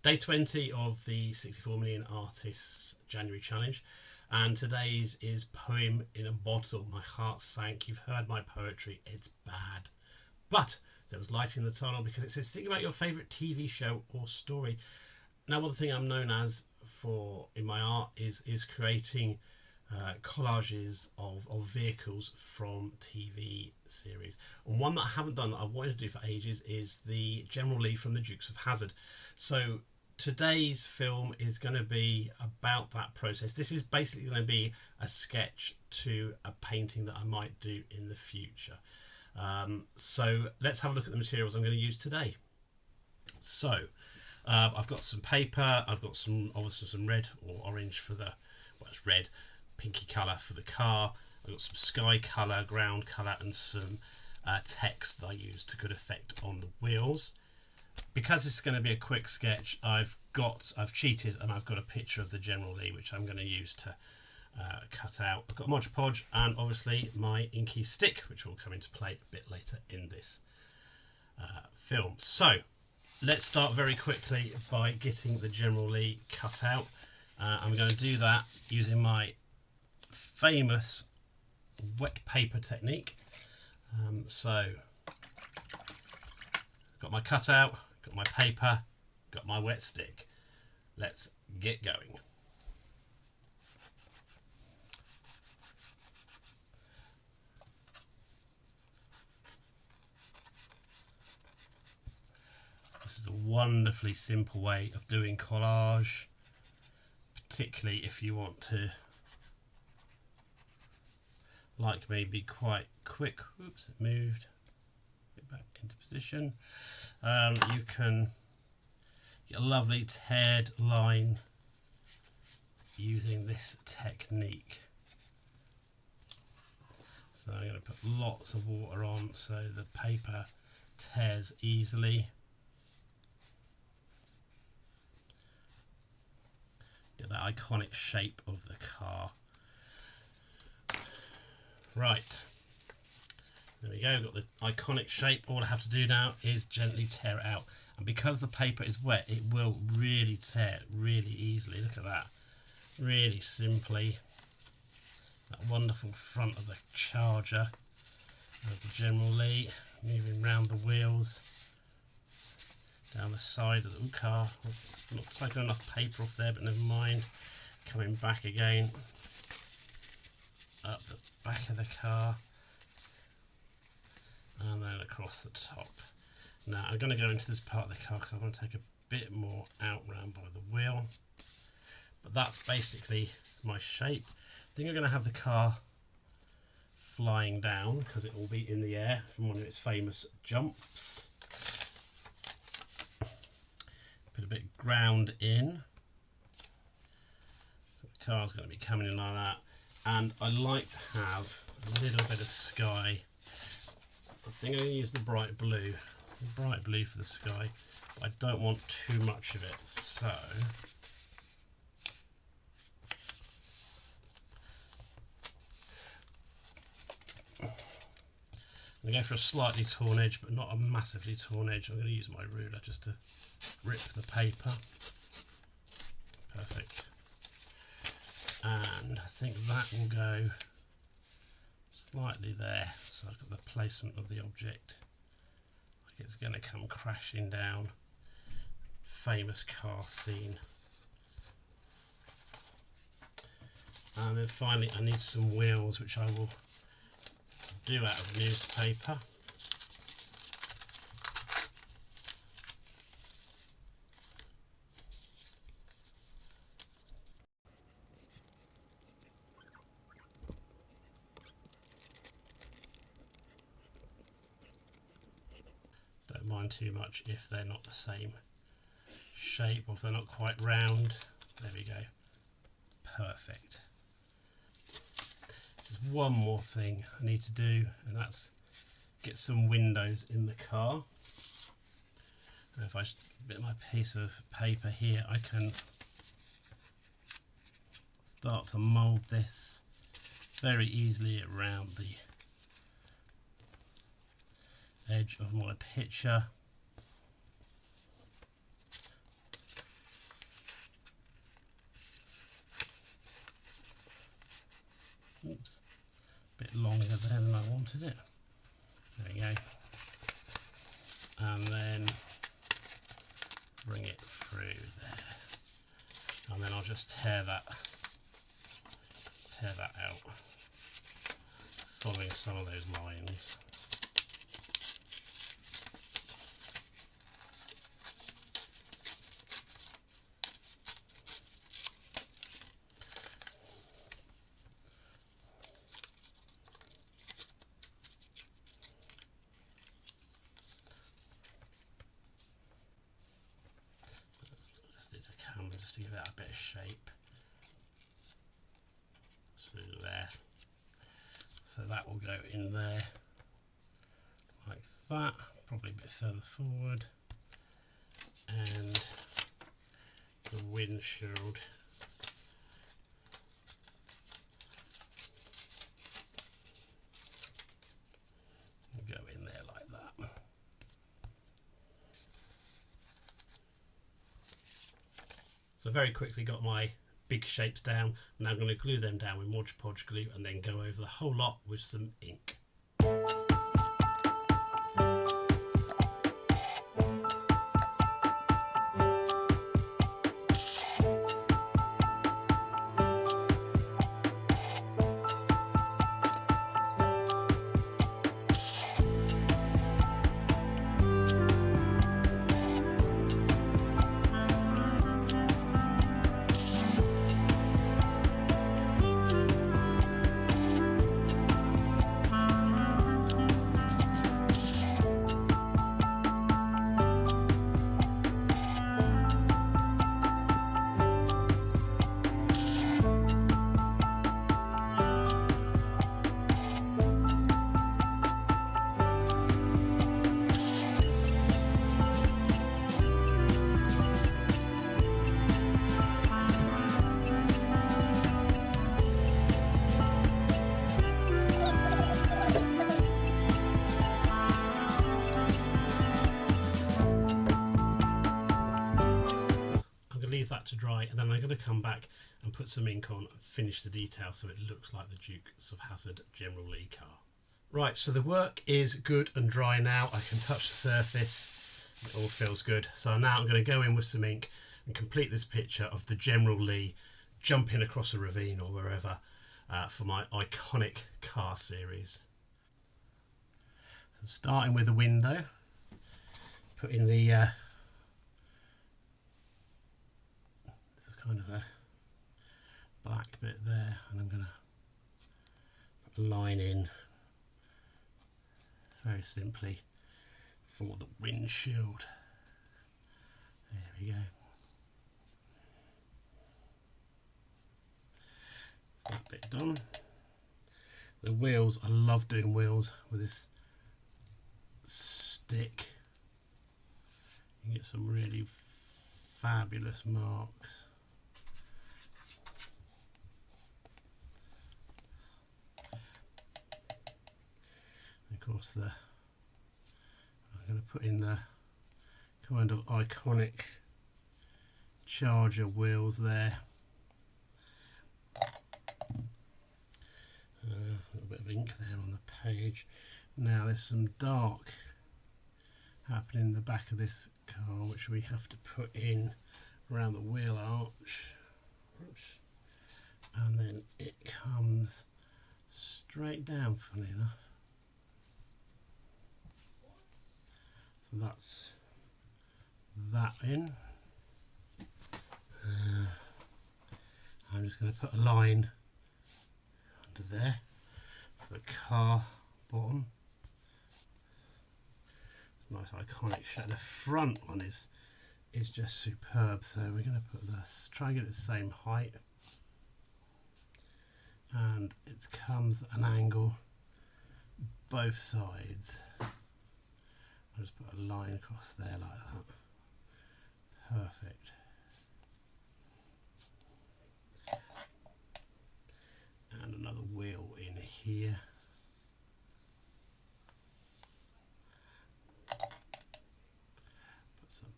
Day 20 of the 64 Million Artists January Challenge, and today's is Poem in a Bottle. My heart sank. You've heard my poetry, it's bad. But there was light in the tunnel because it says, think about your favourite TV show or story. Now, one thing I'm known as for in my art is creating collages of vehicles from TV series. And one that I haven't done that I've wanted to do for ages is the General Lee from the Dukes of Hazzard. So today's film is going to be about that process. This is basically going to be a sketch to a painting that I might do in the future. So let's have a look at the materials I'm going to use today. So I've got some paper, I've got obviously some red or orange for the, well, it's red, pinky colour for the car. I've got some sky colour, ground colour, and some text that I use to good effect on the wheels. Because this is going to be a quick sketch, I've cheated and I've got a picture of the General Lee which I'm going to use to cut out. I've got Mod Podge and obviously my inky stick, which will come into play a bit later in this film. So let's start very quickly by getting the General Lee cut out. I'm going to do that using my famous wet paper technique. So got my cutout, got my paper, got my wet stick. Let's get going. This is a wonderfully simple way of doing collage, particularly if you want to, like me, be quite quick. Oops, it moved. Get back into position. You can get a lovely teared line using this technique. So I'm going to put lots of water on so the paper tears easily. Get that iconic shape of the car. Right, there we go, got the iconic shape. All I have to do now is gently tear it out, and because the paper is wet it will really tear really easily. Look at that, really simply. That wonderful front of the Charger, of the General Lee, moving round the wheels, down the side of the car. Not taking enough paper off there, but never mind. Coming back again, up the back of the car, and then across the top. Now I'm going to go into this part of the car because I want to take a bit more out round by the wheel, but that's basically my shape. I think I'm going to have the car flying down because it will be in the air from one of its famous jumps. Put a bit of ground in, so the car's going to be coming in like that. And I like to have a little bit of sky. I think I'm going to use the bright blue for the sky, but I don't want too much of it. So I'm going to go for a slightly torn edge, but not a massively torn edge. I'm going to use my ruler just to rip the paper. Perfect. And I think that will go slightly there, so I've got the placement of the object like it's going to come crashing down. Famous car scene. And then finally I need some wheels, which I will do out of newspaper. Don't mind too much if they're not the same shape or if they're not quite round. There we go. Perfect. There's one more thing I need to do, and that's get some windows in the car. And if I bit my piece of paper here, I can start to mould this very easily around the edge of my picture. there than I wanted it. There we go. And then bring it through there. And then I'll just tear that out, following some of those lines. Just to give it a bit of shape. So there. So that will go in there like that, probably a bit further forward. And the windshield will go in there like that. So very quickly got my big shapes down. Now I'm going to glue them down with Mod Podge glue and then go over the whole lot with some ink. That to dry, and then I'm going to come back and put some ink on and finish the detail so it looks like the Dukes of Hazzard General Lee car. Right, so the work is good and dry now. I can touch the surface, it all feels good. So now I'm going to go in with some ink and complete this picture of the General Lee jumping across a ravine or wherever for my iconic car series. So starting with the window, put in the kind of a black bit there, and I'm going to put a line in very simply for the windshield. There we go. That bit done. The wheels, I love doing wheels with this stick. You get some really fabulous marks. Of course, I'm going to put in the kind of iconic Charger wheels there. A little bit of ink there on the page. Now there's some dark happening in the back of this car, which we have to put in around the wheel arch. Oops. And then it comes straight down, funny enough. So that's that in. I'm just going to put a line under there for the car bottom. It's a nice iconic shape. The front one is just superb, so we're going to put this, try and get it the same height, and it comes at an angle both sides. I'll just put a line across there like that. Perfect. And another wheel in here. Put some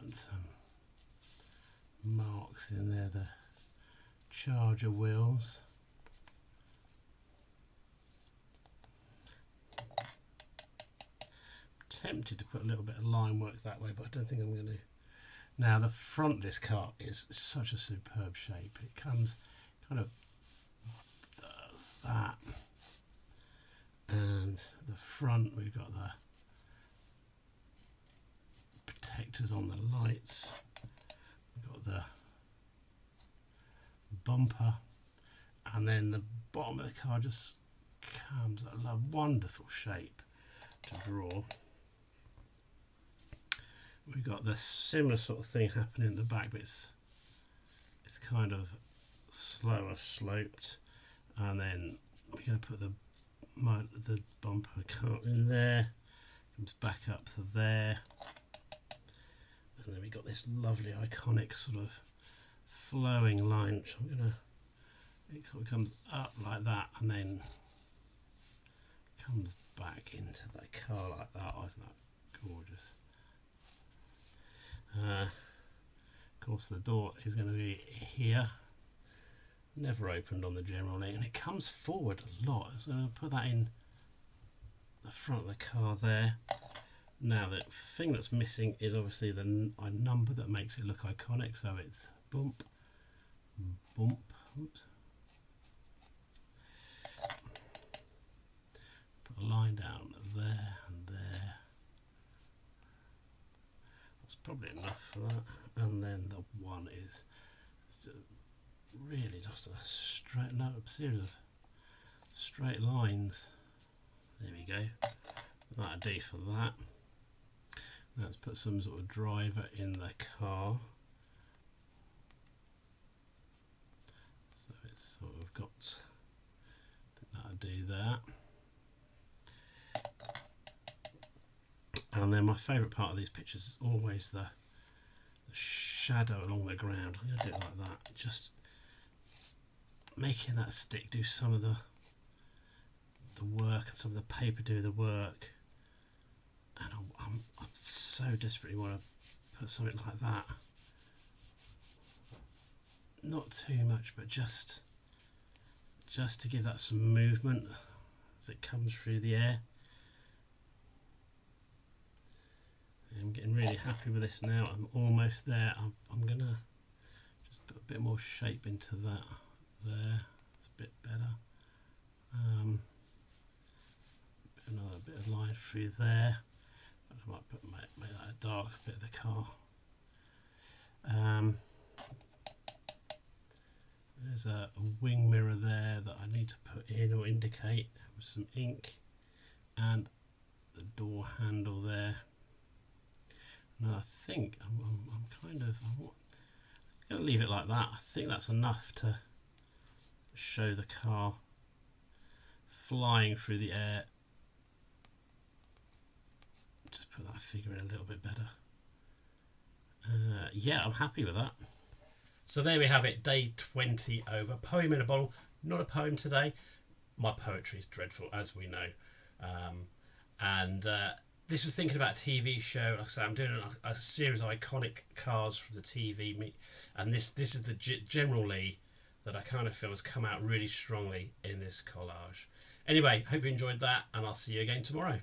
and some marks in there, the charger wheels. Tempted to put a little bit of line work that way, but I don't think I'm going to. Now the front of this car is such a superb shape. It comes kind of does that, and the front we've got the protectors on the lights, we've got the bumper, and then the bottom of the car just comes a wonderful shape to draw. We've got the similar sort of thing happening in the back, but it's kind of slower sloped, and then we're going to put the bumper car in there, comes back up to there, and then we've got this lovely iconic sort of flowing line, which I'm going to, it sort of comes up like that and then comes back into the car like that. Oh, isn't that gorgeous? Of course the door is going to be here, never opened on the general link, and it comes forward a lot, so I'm going to put that in the front of the car there. Now the thing that's missing is obviously the number that makes it look iconic, so it's bump, bump, oops. Put a line down there and there. That's probably enough for that. And then the one is really just a series of straight lines. There we go. That'll do for that. Let's put some sort of driver in the car. So it's sort of got, I think that'll do that. And then my favourite part of these pictures is always the shadow along the ground. I'm going to do it like that, just making that stick do some of the work and some of the paper do the work. And I'm so desperately want to put something like that. Not too much, but just to give that some movement as it comes through the air. I'm getting really happy with this now. I'm almost there. I'm gonna just put a bit more shape into that there. It's a bit better. Another bit of line through there. I might make that a dark bit of the car. There's a wing mirror there that I need to put in or indicate with some ink, and the door handle there. Now I think I'm going to leave it like that. I think that's enough to show the car flying through the air. Just put that figure in a little bit better. Yeah, I'm happy with that. So there we have it, day 20 over. Poem in a bottle. Not a poem today. My poetry is dreadful, as we know. This was thinking about a TV show. Like I said, I'm doing a series of iconic cars from the TV, and this is the general Lee that I kind of feel has come out really strongly in this collage. Anyway, hope you enjoyed that, and I'll see you again tomorrow.